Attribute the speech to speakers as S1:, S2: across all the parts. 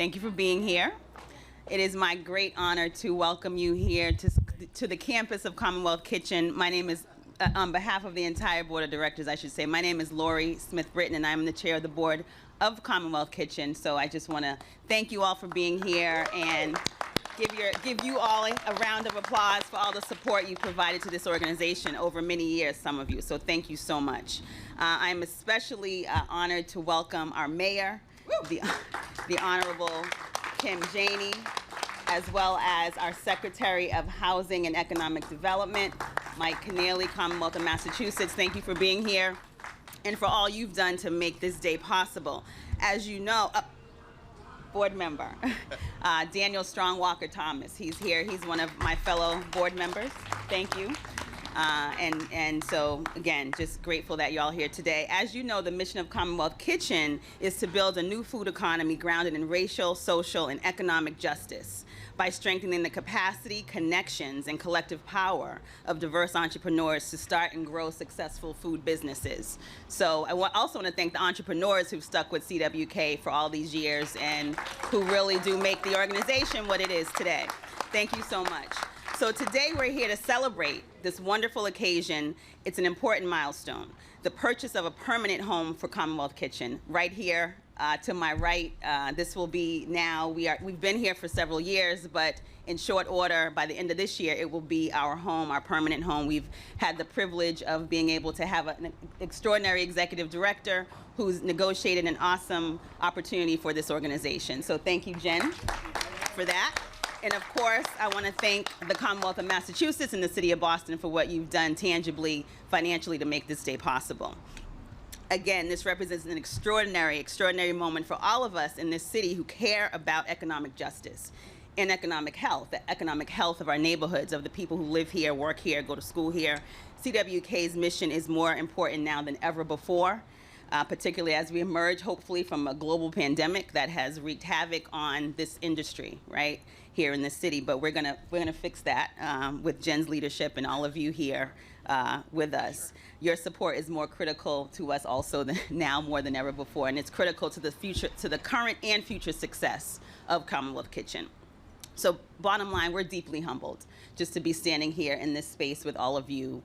S1: Thank you for being here. It is my great honor to welcome you here to the campus of CommonWealth Kitchen. My name is, on behalf of the entire board of directors, I should say, my name is Lori Smith-Britton, and I'm the chair of the board of CommonWealth Kitchen. So I just want to thank you all for being here and give you all a round of applause for all the support you provided to this organization over many years, some of you. So thank you so much. I'm especially honored to welcome our mayor, the Honorable Janey, as well as our Secretary of Housing and Economic Development, Mike Kennealy, Commonwealth of Massachusetts. Thank you for being here and for all you've done to make this day possible. As you know, board member, Daniel Strong Walker Thomas. He's here. He's one of my fellow board members. Thank you. And so, again, just grateful that you're all here today. As you know, the mission of CommonWealth Kitchen is to build a new food economy grounded in racial, social, and economic justice by strengthening the capacity, connections, and collective power of diverse entrepreneurs to start and grow successful food businesses. So I also want to thank the entrepreneurs who've stuck with CWK for all these years and who really do make the organization what it is today. Thank you so much. So today we're here to celebrate this wonderful occasion. It's an important milestone, the purchase of a permanent home for CommonWealth Kitchen. Right here to my right, this will be now, we've been here for several years, but in short order, by the end of this year, it will be our home, our permanent home. We've had the privilege of being able to have an extraordinary executive director who's negotiated an awesome opportunity for this organization. So thank you, Jen, for that. And of course, I want to thank the Commonwealth of Massachusetts and the City of Boston for what you've done tangibly, financially, to make this day possible. Again, this represents an extraordinary, extraordinary moment for all of us in this city who care about economic justice and economic health, the economic health of our neighborhoods, of the people who live here, work here, go to school here. CWK's mission is more important now than ever before. Particularly as we emerge, hopefully, from a global pandemic that has wreaked havoc on this industry, right, here in the city. But we're gonna fix that with Jen's leadership and all of you here with us. Your support is more critical to us also now more than ever before, and it's critical to the future, to the current and future success of CommonWealth Kitchen. So bottom line, we're deeply humbled just to be standing here in this space with all of you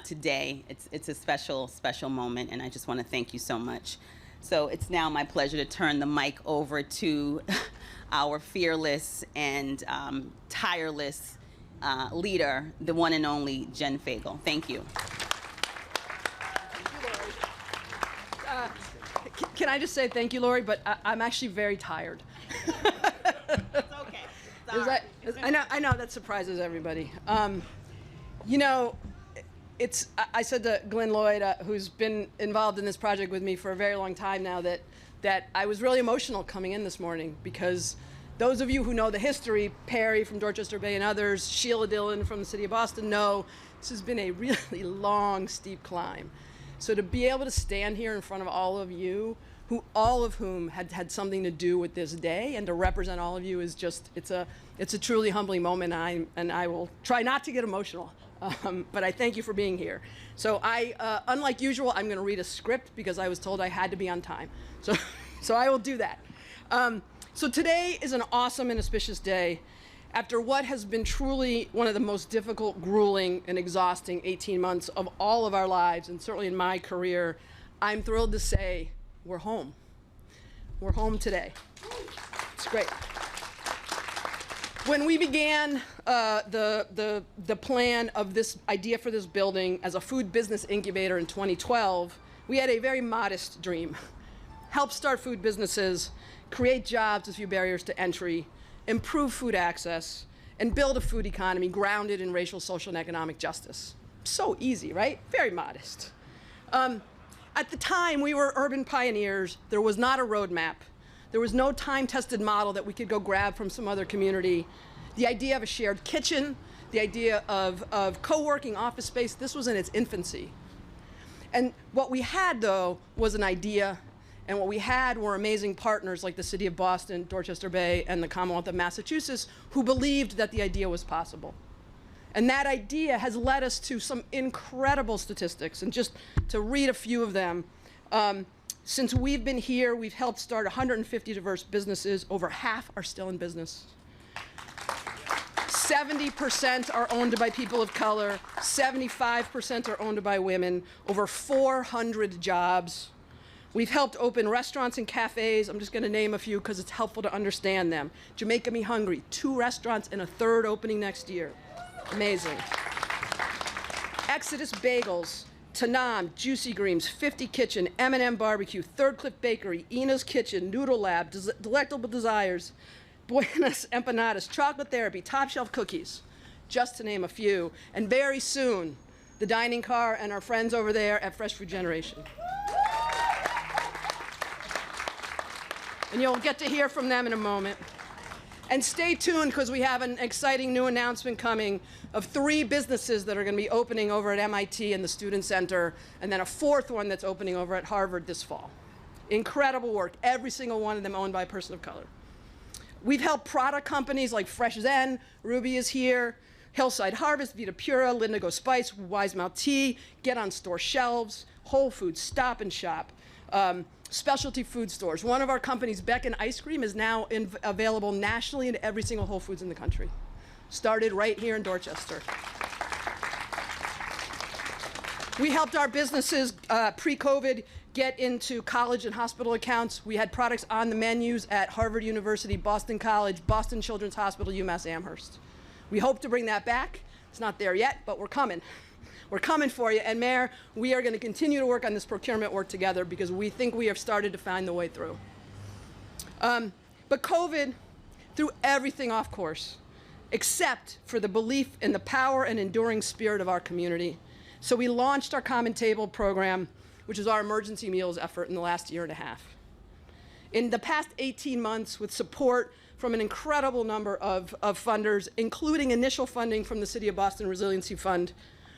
S1: today. It's a special, special moment, and I just want to thank you so much. So it's now my pleasure to turn the mic over to our fearless and tireless leader, the one and only Jen Faigel. Thank you.
S2: Can I just say thank you, Lori, but I'm actually very tired.
S1: It's okay.
S2: I know that surprises everybody. You know, I said to Glenn Lloyd, who's been involved in this project with me for a very long time now, that I was really emotional coming in this morning, because those of you who know the history, Perry from Dorchester Bay and others, Sheila Dillon from the City of Boston, know this has been a really long, steep climb. So to be able to stand here in front of all of you, all of whom had something to do with this day, and to represent all of you is just, it's a truly humbling moment, and I will try not to get emotional, but I thank you for being here. So unlike usual, I'm gonna read a script because I was told I had to be on time. So I will do that. So today is an awesome and auspicious day. After what has been truly one of the most difficult, grueling, and exhausting 18 months of all of our lives, and certainly in my career, I'm thrilled to say, we're home. We're home today. It's great. When we began the plan of this idea for this building as a food business incubator in 2012, we had a very modest dream. Help start food businesses, create jobs with few barriers to entry, improve food access, and build a food economy grounded in racial, social, and economic justice. So easy, right? Very modest. At the time, we were urban pioneers. There was not a roadmap. There was no time-tested model that we could go grab from some other community. The idea of a shared kitchen, the idea of co-working office space, this was in its infancy. And what we had, though, was an idea, and what we had were amazing partners like the City of Boston, Dorchester Bay, and the Commonwealth of Massachusetts, who believed that the idea was possible. And that idea has led us to some incredible statistics. And just to read a few of them, Since we've been here, we've helped start 150 diverse businesses. Over half are still in business. 70% are owned by people of color. 75% are owned by women. Over 400 jobs. We've helped open restaurants and cafes. I'm just going to name a few because it's helpful to understand them. Jamaica Me Hungry, 2 restaurants and a 3rd opening next year. Amazing. Exodus Bagels, Tanam, Juicy Greens, 50 Kitchen, M&M Barbecue, Third Cliff Bakery, Ina's Kitchen, Noodle Lab, Delectable Desires, Buenas Empanadas, Chocolate Therapy, Top Shelf Cookies, just to name a few. And very soon, the dining car and our friends over there at Fresh Food Generation. And you'll get to hear from them in a moment. And stay tuned, because we have an exciting new announcement coming of 3 businesses that are going to be opening over at MIT and the Student Center, and then a 4th one that's opening over at Harvard this fall. Incredible work, every single one of them owned by a person of color. We've helped product companies like Fresh Zen, Ruby is here, Hillside Harvest, Vita Pura, Lindigo Spice, Wise Mouth Tea, get on store shelves, Whole Foods, Stop and Shop, specialty food stores. One of our companies, Beckon Ice Cream, is now available nationally in every single Whole Foods in the country. Started right here in Dorchester. We helped our businesses pre-COVID get into college and hospital accounts. We had products on the menus at Harvard University, Boston College, Boston Children's Hospital, UMass Amherst. We hope to bring that back. It's not there yet, but we're coming. We're coming for you. And Mayor, we are going to continue to work on this procurement work together because we think we have started to find the way through. But COVID threw everything off course, except for the belief in the power and enduring spirit of our community. So we launched our Common Table program, which is our emergency meals effort in the last year and a half. In the past 18 months, with support from an incredible number of funders, including initial funding from the City of Boston Resiliency Fund,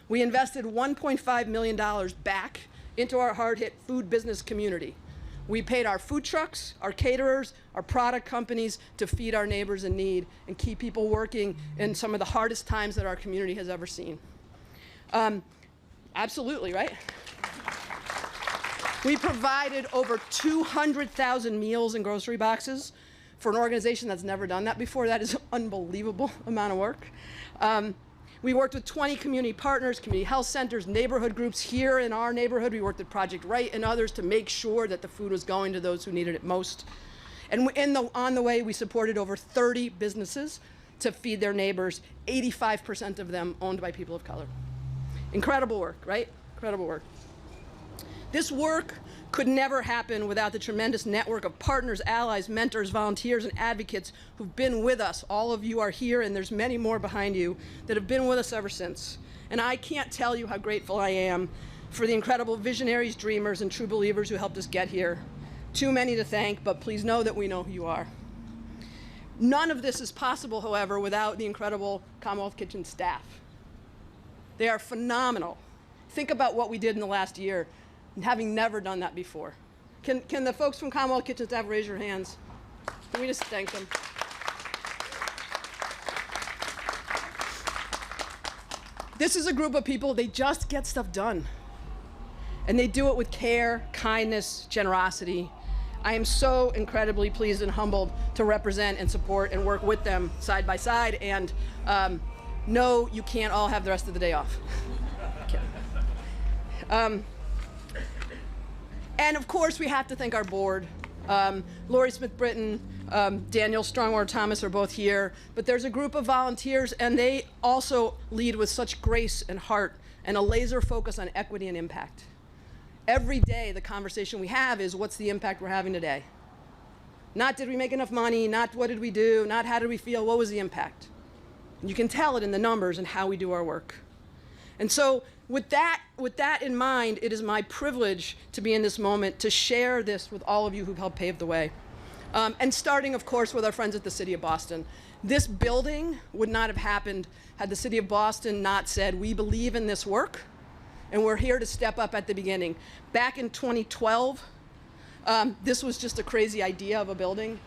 S2: we invested $1.5 million back into our hard-hit food business community. We paid our food trucks, our caterers, our product companies to feed our neighbors in need and keep people working in some of the hardest times that our community has ever seen. Absolutely, right? We provided over 200,000 meals and grocery boxes for an organization that's never done that before. That is an unbelievable amount of work. We worked with 20 community partners, community health centers, neighborhood groups here in our neighborhood. We worked with Project Right and others to make sure that the food was going to those who needed it most. And on the way, we supported over 30 businesses to feed their neighbors, 85% of them owned by people of color. Incredible work, right? Incredible work. This work could never happen without the tremendous network of partners, allies, mentors, volunteers, and advocates who've been with us. All of you are here, and there's many more behind you that have been with us ever since. And I can't tell you how grateful I am for the incredible visionaries, dreamers, and true believers who helped us get here. Too many to thank, but please know that we know who you are. None of this is possible, however, without the incredible CommonWealth Kitchen staff. They are phenomenal. Think about what we did in the last year, having never done that before. Can the folks from CommonWealth Kitchen staff raise your hands? Can we just thank them? This is a group of people, they just get stuff done. And they do it with care, kindness, generosity. I am so incredibly pleased and humbled to represent and support and work with them side by side. And no, you can't all have the rest of the day off. And of course, we have to thank our board. Lori Smith Britton, Daniel Strongwater Thomas are both here, but there's a group of volunteers, and they also lead with such grace and heart and a laser focus on equity and impact. Every day, the conversation we have is, what's the impact we're having today? Not did we make enough money, not what did we do, not how did we feel, what was the impact? And you can tell it in the numbers and how we do our work. And so with that in mind, it is my privilege to be in this moment to share this with all of you who've helped pave the way. And starting, of course, with our friends at the City of Boston. This building would not have happened had the City of Boston not said, we believe in this work, and we're here to step up at the beginning. Back in 2012, this was just a crazy idea of a building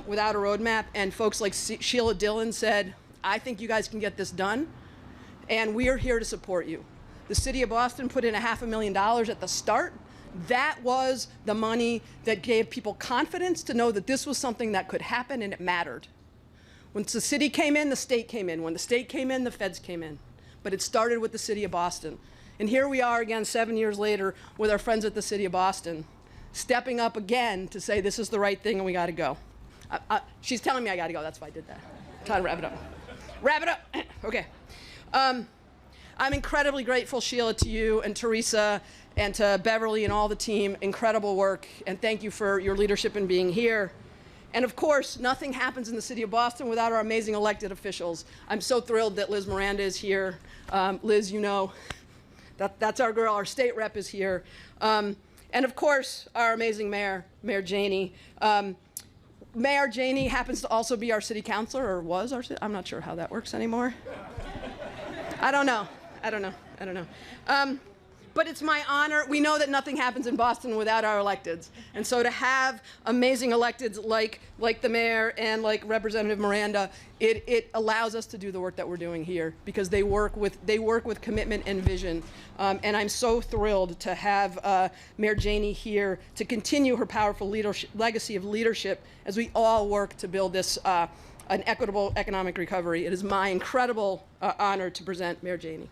S2: without a roadmap, and folks like Sheila Dillon said, I think you guys can get this done, and we are here to support you. The City of Boston put in $500,000 at the start That was the money that gave people confidence to know that this was something that could happen and it mattered. When the city came in, the state came in. When the state came in, the feds came in. But it started with the city of Boston. And here we are again 7 years later with our friends at the city of Boston, stepping up again to say this is the right thing and we got to go. She's telling me I got to go. That's why I did that. Time to wrap it up. Wrap it up. Okay. I'm incredibly grateful, Sheila, to you and Teresa and to Beverly and all the team. Incredible work. And thank you for your leadership in being here. And of course, nothing happens in the city of Boston without our amazing elected officials. I'm so thrilled that Liz Miranda is here. Liz, you know, that's our girl. Our state rep is here. And of course, our amazing mayor, Mayor Janey. Mayor Janey happens to also be our city councilor, or was our city, I'm not sure how that works anymore. I don't know. But it's my honor. We know that nothing happens in Boston without our electeds. And so to have amazing electeds like the mayor and like Representative Miranda, it allows us to do the work that we're doing here because they work with commitment and vision. And I'm so thrilled to have Mayor Janey here to continue her powerful legacy of leadership as we all work to build this an equitable economic recovery. It is my incredible honor to present Mayor Janey.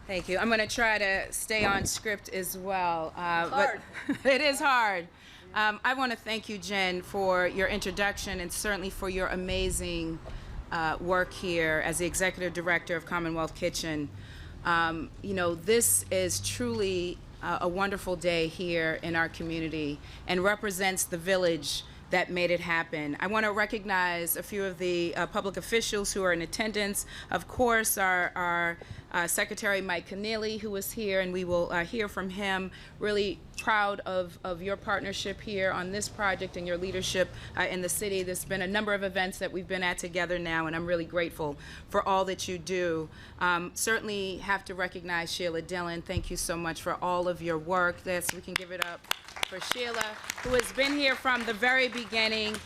S3: Thank you. I'm going to try to stay on script as well.
S2: Hard.
S3: But it is hard. I want to thank you, Jen, for your introduction and certainly for your amazing work here as the Executive Director of CommonWealth Kitchen. You know, this is truly a wonderful day here in our community and represents the village that made it happen. I want to recognize a few of the public officials who are in attendance. Of course, our Secretary Mike Kennealy, who is here, and we will hear from him. Really proud of your partnership here on this project and your leadership in the city. There's been a number of events that we've been at together now, and I'm really grateful for all that you do. Certainly have to recognize Sheila Dillon. Thank you so much for all of your work. We can give it up for Sheila, who has been here from the very beginning.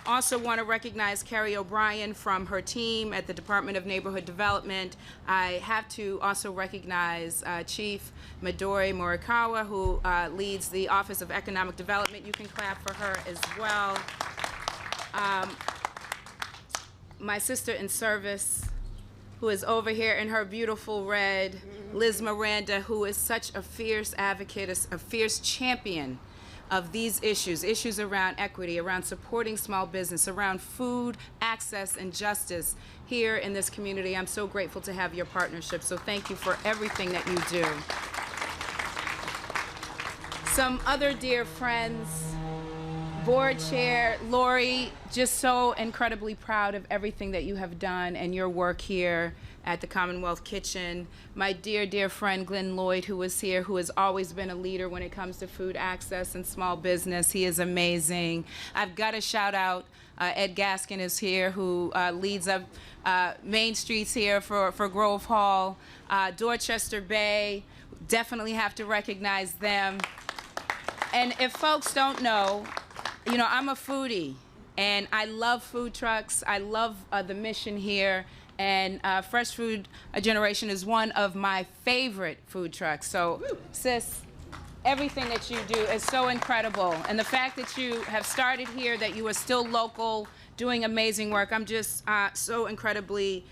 S3: Also want to recognize Carrie O'Brien from her team at the Department of Neighborhood Development. I have to also recognize Chief Midori Morikawa, who leads the Office of Economic Development. You can clap for her as well. My sister in service, who is over here in her beautiful red, Liz Miranda, who is such a fierce advocate, a fierce champion of these issues around equity, around supporting small business, around food access and justice here in this community. I'm so grateful to have your partnership, so thank you for everything that you do. Some other dear friends, Board Chair Lori, just so incredibly proud of everything that you have done and your work here at the CommonWealth Kitchen. My dear, dear friend Glenn Lloyd, who is here, who has always been a leader when it comes to food access and small business. He is amazing. I've got to shout out Ed Gaskin is here, who leads up Main Streets here for Grove Hall. Dorchester Bay, definitely have to recognize them. And if folks don't know, you know, I'm a foodie, and I love food trucks. I love the mission here, and Fresh Food Generation is one of my favorite food trucks. So, sis, everything that you do is so incredible. And the fact that you have started here, that you are still local, doing amazing work, I'm just so incredibly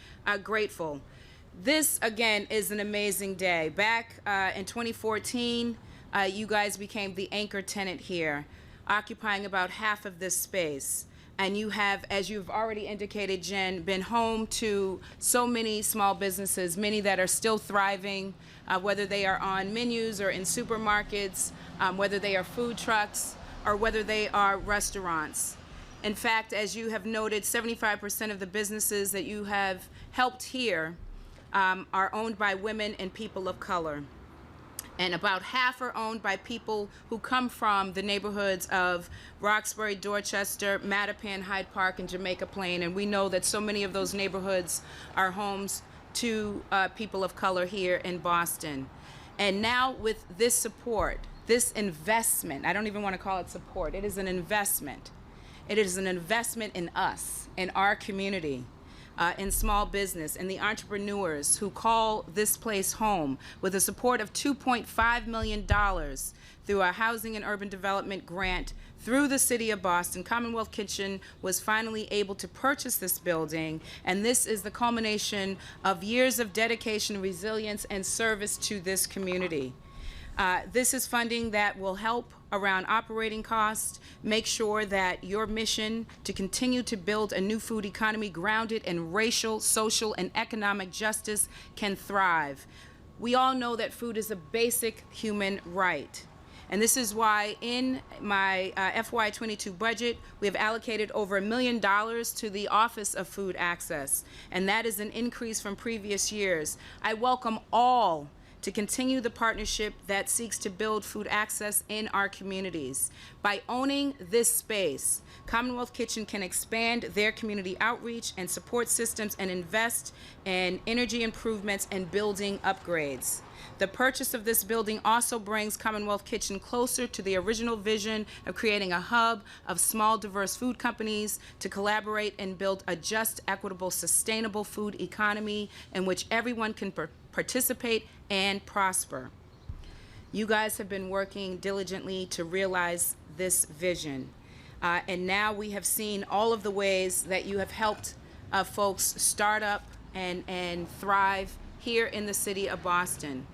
S3: grateful. This, again, is an amazing day. Back in 2014, you guys became the anchor tenant here, occupying about half of this space. And you have, as you've already indicated, Jen, been home to so many small businesses, many that are still thriving, whether they are on menus or in supermarkets, whether they are food trucks, or whether they are restaurants. In fact, as you have noted, 75% of the businesses that you have helped here are owned by women and people of color. And about half are owned by people who come from the neighborhoods of Roxbury, Dorchester, Mattapan, Hyde Park, and Jamaica Plain. And we know that so many of those neighborhoods are homes to people of color here in Boston. And now with this support, this investment, I don't even want to call it support, it is an investment. It is an investment in us, in our community, in small business, and the entrepreneurs who call this place home, with the support of $2.5 million through a housing and urban development grant through the city of Boston. CommonWealth Kitchen was finally able to purchase this building, and this is the culmination of years of dedication, resilience, and service to this community. This is funding that will help around operating costs, make sure that your mission to continue to build a new food economy grounded in racial, social, and economic justice can thrive. We all know that food is a basic human right. And this is why in my FY22 budget, we have allocated over $1 million to the Office of Food Access, and that is an increase from previous years. I welcome all to continue the partnership that seeks to build food access in our communities. By owning this space, CommonWealth Kitchen can expand their community outreach and support systems and invest in energy improvements and building upgrades. The purchase of this building also brings CommonWealth Kitchen closer to the original vision of creating a hub of small, diverse food companies to collaborate and build a just, equitable, sustainable food economy in which everyone can participate and prosper. You guys have been working diligently to realize this vision. And now we have seen all of the ways that you have helped folks start up and thrive here in the city of Boston.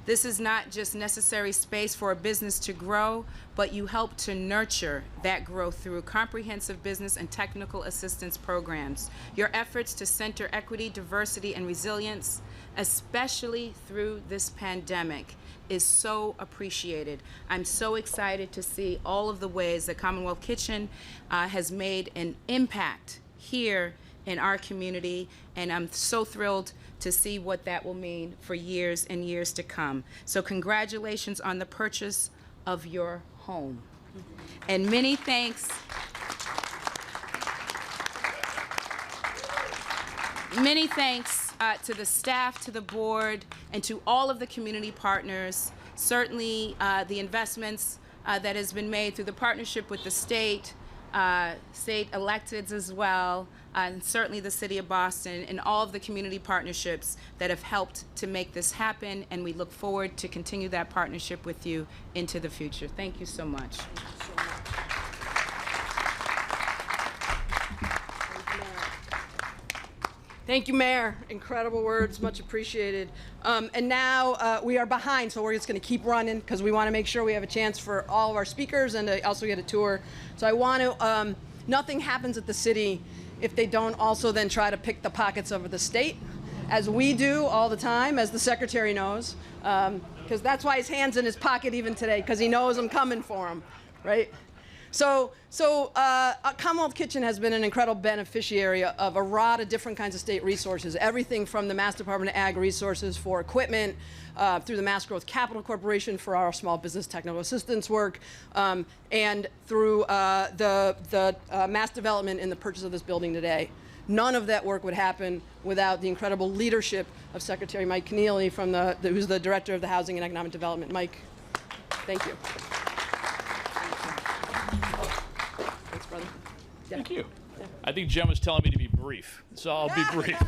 S3: This is not just necessary space for a business to grow, but you help to nurture that growth through comprehensive business and technical assistance programs. Your efforts to center equity, diversity, and resilience, especially through this pandemic, is so appreciated. I'm so excited to see all of the ways that CommonWealth Kitchen has made an impact here in our community, and I'm so thrilled to see what that will mean for years and years to come. So congratulations on the purchase of your home. And many thanks. Many thanks to the staff, to the board, and to all of the community partners. Certainly the investments that has been made through the partnership with the state electeds as well, and certainly the city of Boston, and all of the community partnerships that have helped to make this happen, and we look forward to continue that partnership with you into the future. Thank you so much.
S2: Thank you, Mayor. Incredible words, much appreciated. And now we are behind, so we're just going to keep running because we want to make sure we have a chance for all of our speakers and to also get a tour. So I want to, nothing happens at the city if they don't also then try to pick the pockets of the state, as we do all the time, as the secretary knows, because that's why his hand's in his pocket even today, because he knows I'm coming for him, right? So CommonWealth Kitchen has been an incredible beneficiary of a lot of different kinds of state resources, everything from the Mass Department of Ag Resources for equipment, through the Mass Growth Capital Corporation for our small business technical assistance work, and through the mass development in the purchase of this building today. None of that work would happen without the incredible leadership of Secretary Mike Kennealy, who's the Director of the Housing and Economic Development. Mike, thank you. Thanks, brother. Yeah.
S4: Thank you.
S2: Yeah.
S4: I think Jen was telling me to be brief, so I'll be brief.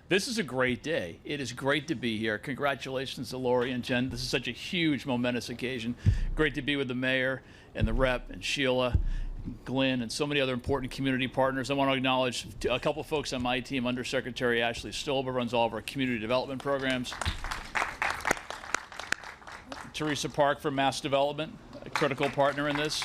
S4: This is a great day. It is great to be here. Congratulations to Lori and Jen. This is such a huge, momentous occasion. Great to be with the mayor and the rep and Sheila, Glenn, and so many other important community partners. I want to acknowledge a couple of folks on my team. Undersecretary Ashley Stolber runs all of our community development programs. Teresa Park from Mass Development, a critical partner in this.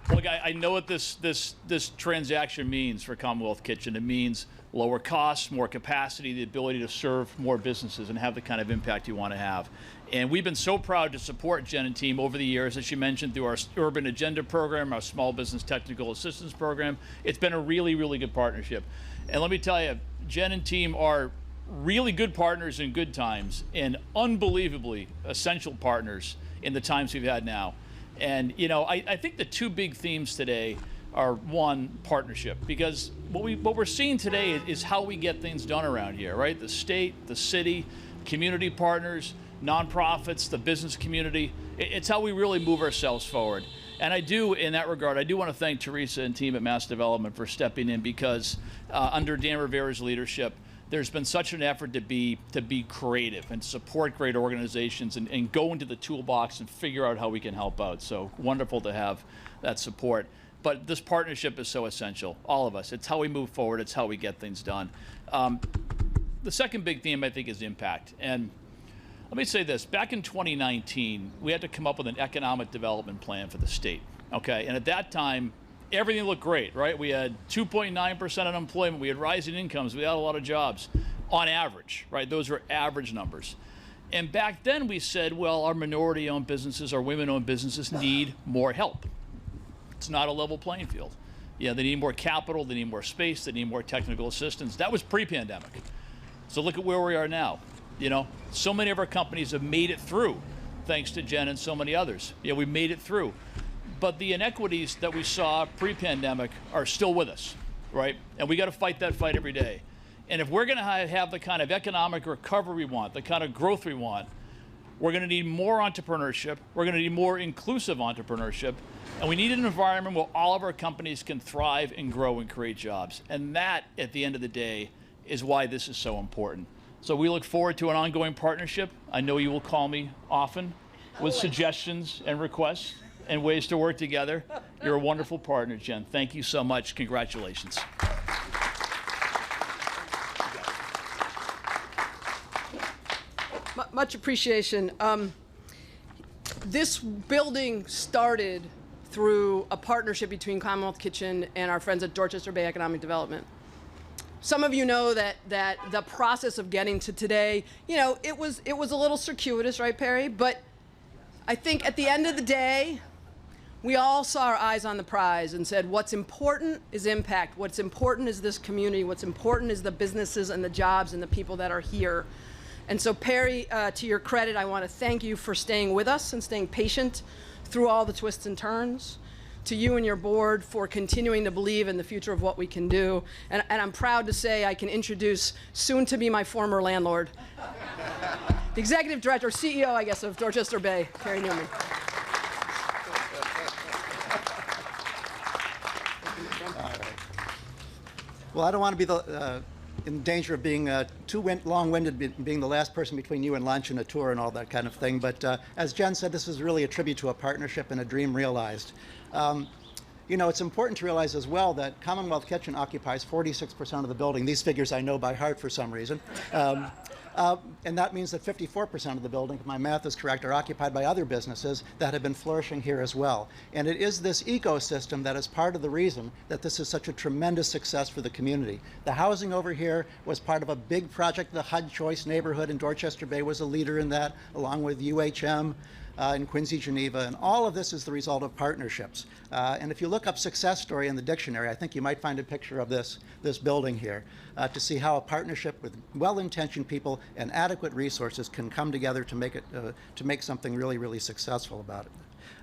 S4: Look, I know what this transaction means for CommonWealth Kitchen. It means lower costs, more capacity, the ability to serve more businesses and have the kind of impact you want to have. And we've been so proud to support Jen and team over the years, as she mentioned, through our Urban Agenda program, our Small Business Technical Assistance program. It's been a really, really good partnership. And let me tell you, Jen and team are really good partners in good times and unbelievably essential partners in the times we've had now. And, you know, I think the two big themes today are, one, partnership, because what we're seeing today is how we get things done around here, right? The state, the city, community partners, nonprofits, the business community. It's how we really move ourselves forward. And I do, in that regard, I do want to thank Teresa and team at Mass Development for stepping in, because under Dan Rivera's leadership, there's been such an effort to be creative and support great organizations and go into the toolbox and figure out how we can help out. So wonderful to have that support. But this partnership is so essential, all of us. It's how we move forward. It's how we get things done. The second big theme, I think, is impact. And let me say this. Back in 2019, we had to come up with an economic development plan for the state. Okay, and at that time, everything looked great, right? We had 2.9% unemployment. We had rising incomes. We had a lot of jobs on average, right? Those were average numbers. And back then we said, well, our minority-owned businesses, our women-owned businesses need more help. It's not a level playing field. Yeah, they need more capital, they need more space, they need more technical assistance. That was pre-pandemic. So look at where we are now. You know, so many of our companies have made it through, thanks to Jen and so many others. Yeah, we made it through. But the inequities that we saw pre-pandemic are still with us, right? And we got to fight that fight every day. And if we're going to have the kind of economic recovery we want, the kind of growth we want, we're going to need more entrepreneurship. We're going to need more inclusive entrepreneurship. And we need an environment where all of our companies can thrive and grow and create jobs. And that, at the end of the day, is why this is so important. So we look forward to an ongoing partnership. I know you will call me often with suggestions and requests and ways to work together. You're a wonderful partner, Jen. Thank you so much. Congratulations.
S2: Much appreciation. This building started through a partnership between CommonWealth Kitchen and our friends at Dorchester Bay Economic Development. Some of you know that the process of getting to today, you know, it was a little circuitous, right, Perry? But I think at the end of the day, we all saw our eyes on the prize and said, what's important is impact. What's important is this community. What's important is the businesses and the jobs and the people that are here. And so, Perry, to your credit, I want to thank you for staying with us and staying patient through all the twists and turns. To you and your board for continuing to believe in the future of what we can do. And I'm proud to say I can introduce soon to be my former landlord, the executive director, CEO, I guess, of Dorchester Bay, Perry Newman.
S5: Well, I don't want to be in danger of being too long-winded, being the last person between you and lunch and a tour and all that kind of thing. But as Jen said, this is really a tribute to a partnership and a dream realized. You know, it's important to realize as well that CommonWealth Kitchen occupies 46% of the building. These figures I know by heart for some reason. And that means that 54% of the building, if my math is correct, are occupied by other businesses that have been flourishing here as well. And it is this ecosystem that is part of the reason that this is such a tremendous success for the community. The housing over here was part of a big project. The HUD Choice neighborhood in Dorchester Bay was a leader in that, along with UHM. In Quincy, Geneva, and all of this is the result of partnerships. And if you look up success story in the dictionary, I think you might find a picture of this building here to see how a partnership with well-intentioned people and adequate resources can come together to make something really, really successful about it.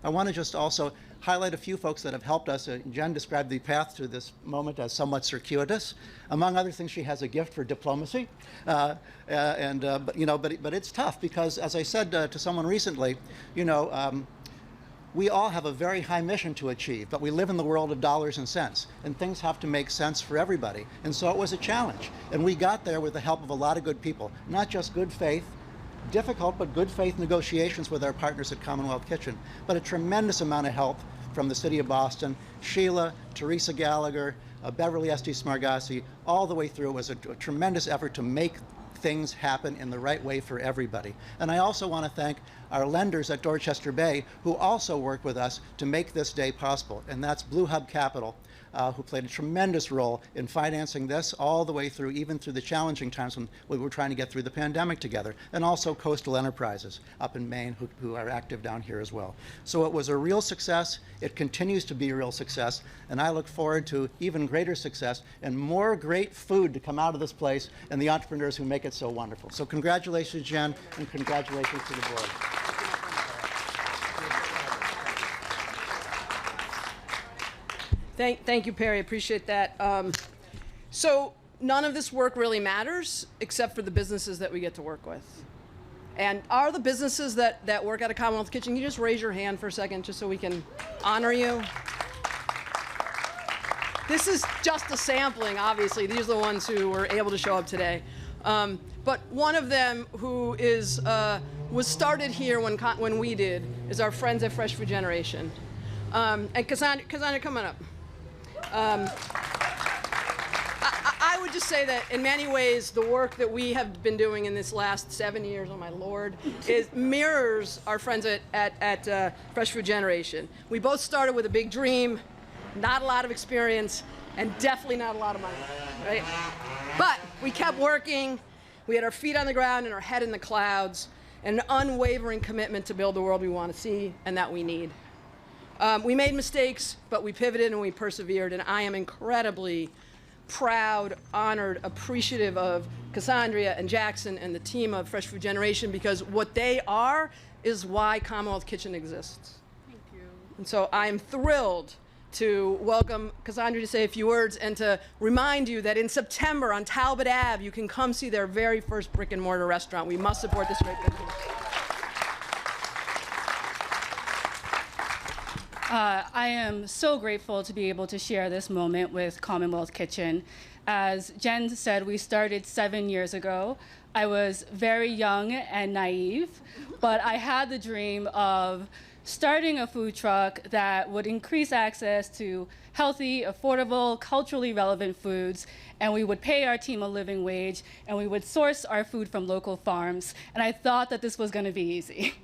S5: I want to just also highlight a few folks that have helped us. Jen described the path to this moment as somewhat circuitous. Among other things, she has a gift for diplomacy, but it's tough because, as I said to someone recently, you know, we all have a very high mission to achieve, but we live in the world of dollars and cents, and things have to make sense for everybody. And so it was a challenge, and we got there with the help of a lot of good people, not just good faith. Difficult but good faith negotiations with our partners at CommonWealth Kitchen, but a tremendous amount of help from the City of Boston, Sheila, Teresa Gallagher, Beverly Estes Smargassi, all the way through. It was a tremendous effort to make things happen in the right way for everybody. And I also want to thank our lenders at Dorchester Bay who also worked with us to make this day possible, and that's Blue Hub Capital, who played a tremendous role in financing this all the way through, even through the challenging times when we were trying to get through the pandemic together, and also Coastal Enterprises up in Maine who are active down here as well. So it was a real success. It continues to be a real success, and I look forward to even greater success and more great food to come out of this place and the entrepreneurs who make it so wonderful. So congratulations, Jen, and congratulations to the board.
S2: Thank you, Perry. Appreciate that. So none of this work really matters except for the businesses that we get to work with. And are the businesses that work at a CommonWealth Kitchen, can you just raise your hand for a second just so we can honor you. This is just a sampling, obviously. These are the ones who were able to show up today. But one of them who was started here when we did is our friends at Fresh Food Generation. And Cassandria, come on up. I would just say that in many ways, the work that we have been doing in this last 7 years, oh my Lord, mirrors our friends at Fresh Food Generation. We both started with a big dream, not a lot of experience, and definitely not a lot of money, right? But we kept working. We had our feet on the ground and our head in the clouds, and an unwavering commitment to build the world we want to see and that we need. We made mistakes, but we pivoted and we persevered, and I am incredibly proud, honored, appreciative of Cassandria and Jackson and the team of Fresh Food Generation, because what they are is why CommonWealth Kitchen exists.
S3: Thank you.
S2: And so I am thrilled to welcome Cassandria to say a few words and to remind you that in September on Talbot Ave, you can come see their very first brick and mortar restaurant. We must support this great business.
S6: I am so grateful to be able to share this moment with CommonWealth Kitchen. As Jen said, we started 7 years ago. I was very young and naive, but I had the dream of starting a food truck that would increase access to healthy, affordable, culturally relevant foods, and we would pay our team a living wage, and we would source our food from local farms. And I thought that this was going to be easy.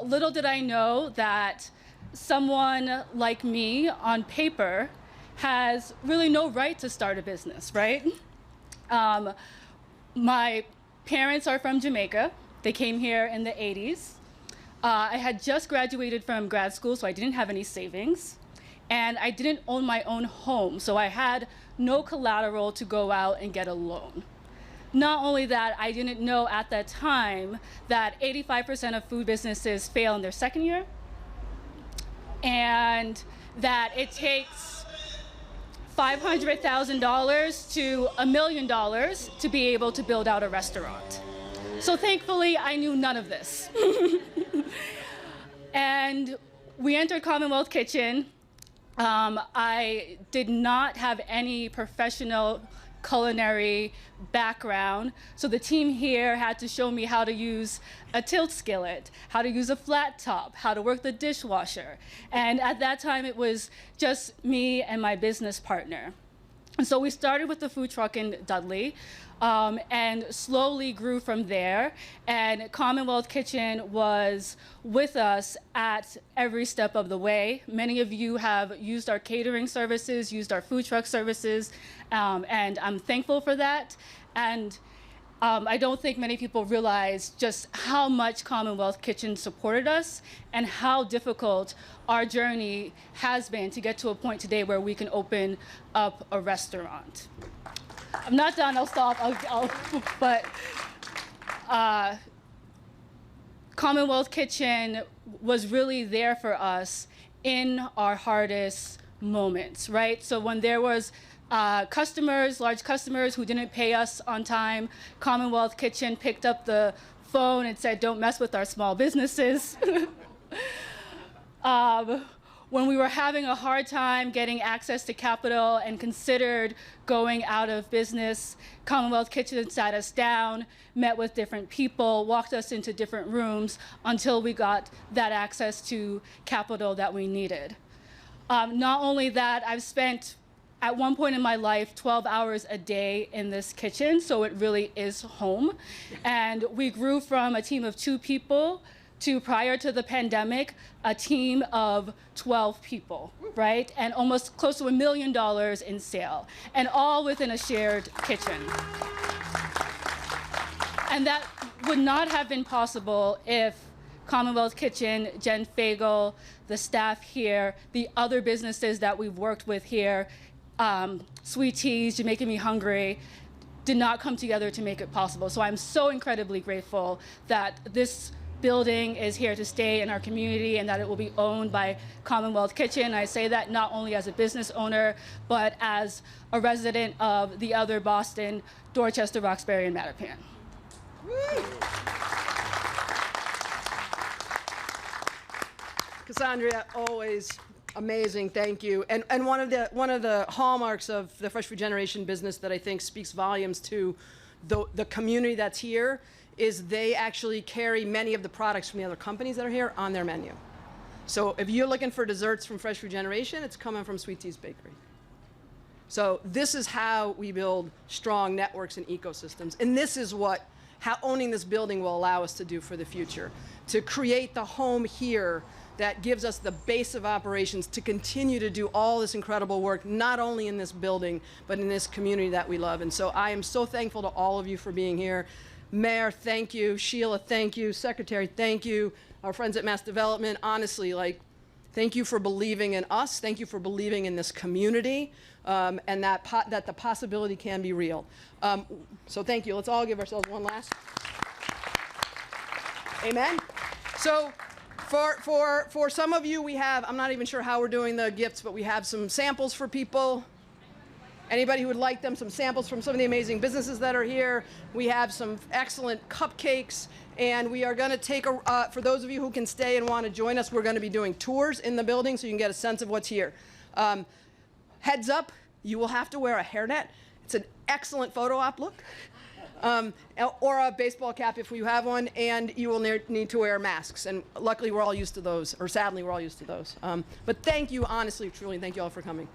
S6: Little did I know that someone like me on paper has really no right to start a business, right? My parents are from Jamaica. They came here in the 80s. I had just graduated from grad school, so I didn't have any savings. And I didn't own my own home, so I had no collateral to go out and get a loan. Not only that, I didn't know at that time that 85% of food businesses fail in their second year, and that it takes $500,000 to $1 million to be able to build out a restaurant. So thankfully, I knew none of this. And we entered CommonWealth Kitchen. I did not have any professional culinary background, so the team here had to show me how to use a tilt skillet, how to use a flat top, how to work the dishwasher. And at that time, it was just me and my business partner. And so we started with the food truck in Dudley, and slowly grew from there. And CommonWealth Kitchen was with us at every step of the way. Many of you have used our catering services, used our food truck services, and I'm thankful for that. And I don't think many people realize just how much CommonWealth Kitchen supported us and how difficult our journey has been to get to a point today where we can open up a restaurant. I'm not done, I'll stop, but CommonWealth Kitchen was really there for us in our hardest moments, right? So when there was customers, large customers who didn't pay us on time, CommonWealth Kitchen picked up the phone and said, don't mess with our small businesses. When we were having a hard time getting access to capital and considered going out of business, CommonWealth Kitchen sat us down, met with different people, walked us into different rooms until we got that access to capital that we needed. Not only that, I've spent, at one point in my life, 12 hours a day in this kitchen, so it really is home. And we grew from a team of 2 people to, prior to the pandemic, a team of 12 people, right? And almost close to $1 million in sale, and all within a shared kitchen. And that would not have been possible if CommonWealth Kitchen, Jen Faigel, the staff here, the other businesses that we've worked with here, Sweet Teas, You're Making Me Hungry, did not come together to make it possible. So I'm so incredibly grateful that this building is here to stay in our community and that it will be owned by CommonWealth Kitchen. I say that not only as a business owner, but as a resident of the other Boston, Dorchester, Roxbury, and Mattapan.
S2: Cassandria, always amazing. Thank you. And one of the hallmarks of the Fresh Food Generation business that I think speaks volumes to the community that's here is they actually carry many of the products from the other companies that are here on their menu. So if you're looking for desserts from Fresh Food Generation, it's coming from Sweet Tea's Bakery. So this is how we build strong networks and ecosystems. And this is how owning this building will allow us to do for the future, to create the home here that gives us the base of operations to continue to do all this incredible work, not only in this building, but in this community that we love. And so I am so thankful to all of you for being here. Mayor, thank you. Sheila, thank you. Secretary, thank you. Our friends at Mass Development, honestly, thank you for believing in us. Thank you for believing in this community, and that the possibility can be real. So thank you. Let's all give ourselves one last. Amen. So for some of you, I'm not even sure how we're doing the gifts, but we have some samples for people. Anybody who would like them, some samples from some of the amazing businesses that are here. We have some excellent cupcakes, and we are going to take, for those of you who can stay and want to join us, we're going to be doing tours in the building so you can get a sense of what's here. Heads up, you will have to wear a hairnet. It's an excellent photo op look. Or a baseball cap if you have one, and you will need to wear masks. And luckily, we're all used to those, or sadly, we're all used to those. But thank you, honestly, truly, thank you all for coming.